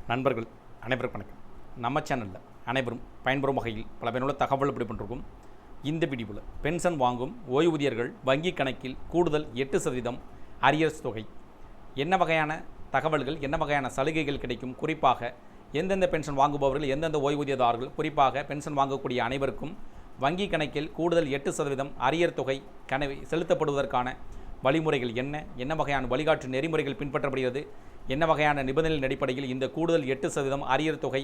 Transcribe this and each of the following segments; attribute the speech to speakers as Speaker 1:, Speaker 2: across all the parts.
Speaker 1: நண்பர்கள் அனைவருக்கும் வணக்கம். நம்ம சேனலில் அனைவரும் பயன்பெறும் வகையில் பல பயனுள்ள தகவல் இப்படி பண்ணிருக்கோம். இந்த வீடியோவில் பென்ஷன் வாங்கும் ஓய்வூதியர்கள் வங்கி கணக்கில் கூடுதல் 8% அரியர்ஸ் தொகை, என்ன வகையான தகவல்கள், என்ன வகையான சலுகைகள் கிடைக்கும், குறிப்பாக எந்தெந்த பென்ஷன் வாங்குபவர்கள், எந்தெந்த ஓய்வூதியதாரர்கள், குறிப்பாக பென்ஷன் வாங்கக்கூடிய அனைவருக்கும் வங்கி கணக்கில் கூடுதல் 8% அரியர் தொகை செலுத்தப்படுவதற்கான வழிமுறைகள் என்ன, என்ன வகையான வழிகாட்டு நெறிமுறைகள் பின்பற்றப்படுகிறது, என்ன வகையான நிபந்தனைகளின் அடிப்படையில் இந்த கூடுதல் 8% அரியர் தொகை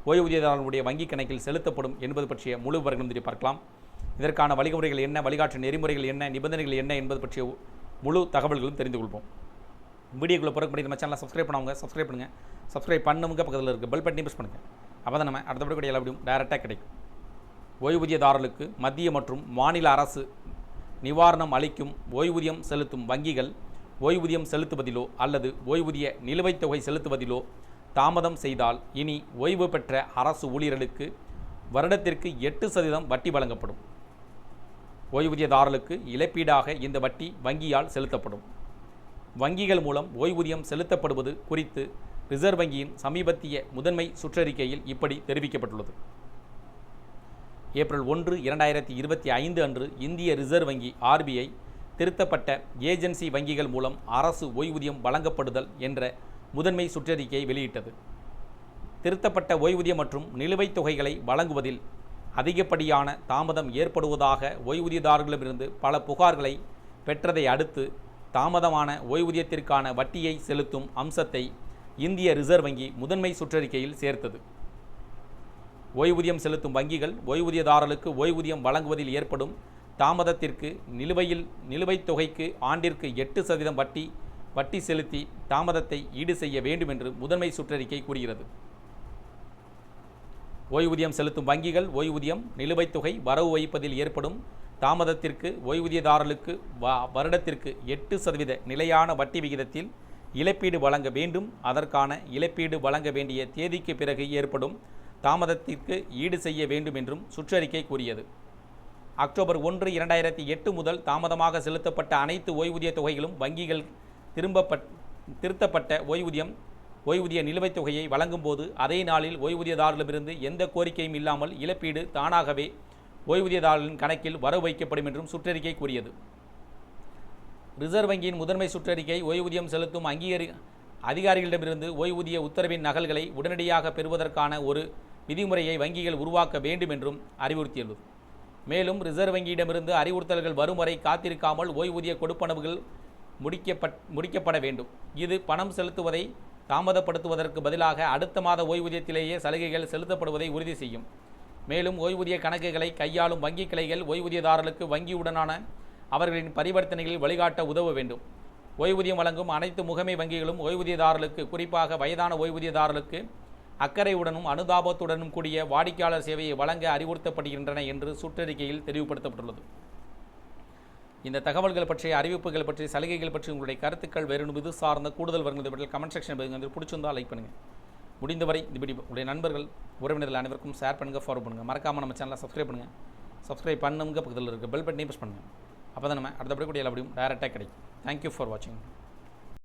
Speaker 1: ஓய்வூதியதாரர்களுடைய வங்கி கணக்கில் செலுத்தப்படும் என்பது பற்றிய முழு விவரங்களும் பார்க்கலாம். இதற்கான வழிமுறைகள் என்ன, வழிகாட்டு நெறிமுறைகள் என்ன, நிபந்தனைகள் என்ன என்பது பற்றிய முழு தகவல்களும் தெரிந்து கொள்வோம். வீடியோக்குள்ளே பிறகு நம்ம சேனலை சப்ஸ்கிரைப் பண்ணுவாங்க, சப்ஸ்கிரைப் பண்ணுங்கள். சப்ஸ்கிரைப் பண்ணுங்க, பக்கத்தில் இருக்க பெல் பட்டனை ப்ரெஸ் பண்ணுங்கள். அப்போ தான் நம்ம அடுத்த வீடியோ எல்லா வீடியோவும் டைரெக்டாக கிடைக்கும். ஓய்வூதியதாரர்களுக்கு மத்திய மற்றும் மாநில அரசு நிவாரணம் அளிக்கும் ஓய்வூதியம் செலுத்தும் வங்கிகள் ஓய்வூதியம் செலுத்துவதிலோ அல்லது ஓய்வூதிய நிலுவைத் தொகை செலுத்துவதிலோ தாமதம் செய்தால் இனி ஓய்வு பெற்ற அரசு ஊழியர்களுக்கு வருடத்திற்கு 8% வட்டி வழங்கப்படும். ஓய்வூதியதாரர்களுக்கு இழப்பீடாக இந்த வட்டி வங்கியால் செலுத்தப்படும். வங்கிகள் மூலம் ஓய்வூதியம் செலுத்தப்படுவது குறித்து ரிசர்வ் வங்கியின் சமீபத்திய முதன்மை சுற்றறிக்கையில் இப்படி தெரிவிக்கப்பட்டுள்ளது. ஏப்ரல் 1, 2025 அன்று இந்திய ரிசர்வ் வங்கி RBI திருத்தப்பட்ட ஏஜென்சி வங்கிகள் மூலம் அரசு ஓய்வூதியம் வழங்கப்படுதல் என்ற முதன்மை சுற்றறிக்கையை வெளியிட்டது. திருத்தப்பட்ட ஓய்வூதியம் மற்றும் நிலுவைத் தொகைகளை வழங்குவதில் அதிகப்படியான தாமதம் ஏற்படுவதாக ஓய்வூதியதாரர்களிடமிருந்து பல புகார்களை பெற்றதை அடுத்து தாமதமான ஓய்வூதியத்திற்கான வட்டியை செலுத்தும் அம்சத்தை இந்திய ரிசர்வ் வங்கி முதன்மை சுற்றறிக்கையில் சேர்த்தது. ஓய்வூதியம் செலுத்தும் வங்கிகள் ஓய்வூதியதாரர்களுக்கு ஓய்வூதியம் வழங்குவதில் ஏற்படும் தாமதத்திற்கு நிலுவைத் தொகைக்கு ஆண்டிற்கு 8% வட்டி செலுத்தி தாமதத்தை ஈடு செய்ய வேண்டும் என்று முதன்மை சுற்றறிக்கை கூறுகிறது. ஓய்வூதியம் செலுத்தும் வங்கிகள் ஓய்வூதியம் நிலுவைத் தொகை வரவு வைப்பதில் ஏற்படும் தாமதத்திற்கு ஓய்வூதியதாரர்களுக்கு வருடத்திற்கு 8% நிலையான வட்டி விகிதத்தில் இழப்பீடு வழங்க வேண்டும். அதற்கான இழப்பீடு வழங்க வேண்டிய தேதிக்கு பிறகு ஏற்படும் தாமதத்திற்கு ஈடு செய்ய வேண்டும் என்றும் சுற்றறிக்கை கூறியது. அக்டோபர் 1, 2008 முதல் தாமதமாக செலுத்தப்பட்ட அனைத்து ஓய்வூதிய தொகைகளும் வங்கிகள் திருத்தப்பட்ட ஓய்வூதிய நிலுவைத் தொகையை வழங்கும் போது அதே நாளில் ஓய்வூதியதாரர்களிடமிருந்து எந்த கோரிக்கையும் இல்லாமல் இழப்பீடு தானாகவே ஓய்வூதியதாரர்களின் கணக்கில் வரவு வைக்கப்படும் என்றும் சுற்றறிக்கை கூறியது. ரிசர்வ் வங்கியின் முதன்மை சுற்றறிக்கை ஓய்வூதியம் செலுத்தும் அதிகாரிகளிடமிருந்து ஓய்வூதிய உத்தரவின் நகல்களை உடனடியாக பெறுவதற்கான ஒரு விதிமுறையை வங்கிகள் உருவாக்க வேண்டும் என்றும் அறிவுறுத்தியுள்ளது. மேலும் ரிசர்வ் வங்கியிடமிருந்து அறிவுறுத்தல்கள் வரும் வரை காத்திருக்காமல் ஓய்வூதிய கொடுப்பனவுகள் முடிக்கப்பட வேண்டும். இது பணம் செலுத்துவதை தாமதப்படுத்துவதற்கு பதிலாக அடுத்த மாத ஓய்வூதியத்திலேயே சலுகைகள் செலுத்தப்படுவதை உறுதி செய்யும். மேலும் ஓய்வூதிய கணக்குகளை கையாளும் வங்கி கிளைகள் ஓய்வூதியதாரர்களுக்கு வங்கியுடனான அவர்களின் பரிவர்த்தனைகளில் வழிகாட்ட உதவ வேண்டும். ஓய்வூதியம் வழங்கும் அனைத்து முகமை வங்கிகளும் ஓய்வூதியதாரர்களுக்கு, குறிப்பாக வயதான ஓய்வூதியதாரர்களுக்கு அக்கறையுடனும் அனுதாபத்துடனும் கூடிய வாடிக்கையாளர் சேவையை வழங்க அறிவுறுத்தப்படுகின்றன என்று சுற்றறிக்கையில் தெரிவுபடுத்தப்பட்டுள்ளது. இந்த தகவல்கள் பற்றிய அறிவிப்புகள் பற்றி, சலுகைகள் பற்றி உங்களுடைய கருத்துக்கள் வேறு இது சார்ந்த கூடுதல் வருகிறது கமெண்ட் செக்ஷன் பிடிச்சிருந்தால் லைக் பண்ணுங்கள். முடிந்தவரை இந்த வீடியோ உங்களுடைய நண்பர்கள், உறவினர்கள் அனைவருக்கும் ஷேர் பண்ணுங்கள், ஃபாலோ பண்ணுங்கள். மறக்காமல் நம்ம சேனலை சப்ஸ்கிரைப் பண்ணுங்கள். சப்ஸ்கிரைப் பண்ணுங்க, பக்கத்தில் இருக்க பெல் பட்டனை ப்ரெஸ் பண்ணுங்கள். அப்போ தான் நம்ம அடுத்த வீடியோ எல்லா வீடியோவும் டைரெக்டாக கிடைக்கும். தேங்க்யூ ஃபார் வாட்சிங்.